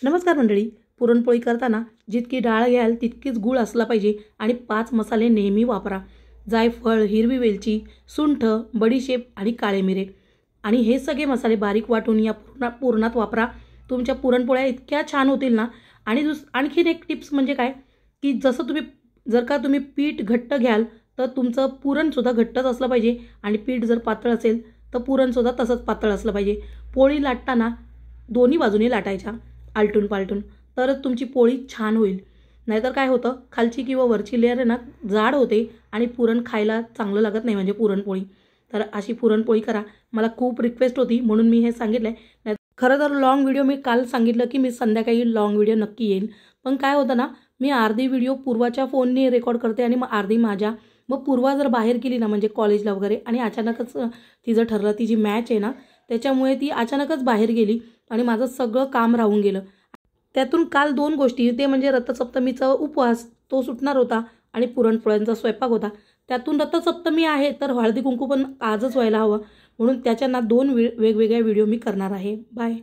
नमस्कार मंडळी. पुरणपोळी करताना जितकी डाळ घ्याल तितकीच गूळ असला पाहिजे आणि 5 मसाले नेहमी वापरा. जायफळ, हिरवी वेलची, सुंठ, बडीशेप आणि काळे मिरे आणि हे सगळे मसाले बारीक वाटून या पुरणात वापरा. तुमच्या पुरणपोळ्या इतक्या छान होतील ना. आणि आणखीन एक टिप्स म्हणजे काय, की जर का तुम्ही पीठ घट्ट घ्याल तर तुमचं पुरणसुद्धा घट्टच असलं पाहिजे आणि पीठ जर पातळ असेल तर पुरणसुद्धा तसंच पातळ असलं पाहिजे. पोळी लाटताना दोन्ही बाजूने लाटायच्या आलटून पालटून, तरच तुमची पोळी छान होईल. नाहीतर काय होतं, खालची किंवा वरची लेअर आहे ना जाड होते आणि पुरण खायला चांगलं लागत नाही, म्हणजे पुरणपोळी. तर अशी पुरणपोळी करा. मला खूप रिक्वेस्ट होती म्हणून मी हे सांगितलं आहे. नाही खरं तर लाँग व्हिडिओ मी काल सांगितलं की मी संध्याकाळी लाँग व्हिडिओ नक्की येईल. पण काय होतं ना, मी अर्धी व्हिडिओ पूर्वाच्या फोनने रेकॉर्ड करते आणि मग अर्धी माझ्या. मग पूर्वा जर बाहेर गेली ना, म्हणजे कॉलेजला वगैरे, आणि अचानकच तिचं ठरलं, तिची मॅच आहे ना, त्याच्यामुळे ती अचानकच बाहेर गेली आणि माझं सगळं काम राहून गेलं. त्यातून काल 2 गोष्टी, ते म्हणजे रथसप्तमीचा उपवास तो सुटणार होता आणि पुरणपोळ्यांचा स्वयंपाक होता. त्यातून रथसप्तमी आहे तर हळदी कुंकू पण आजच व्हायला हवं, म्हणून त्याच्या ना 2 वेगवेगळ्या व्हिडिओ मी करणार आहे. बाय.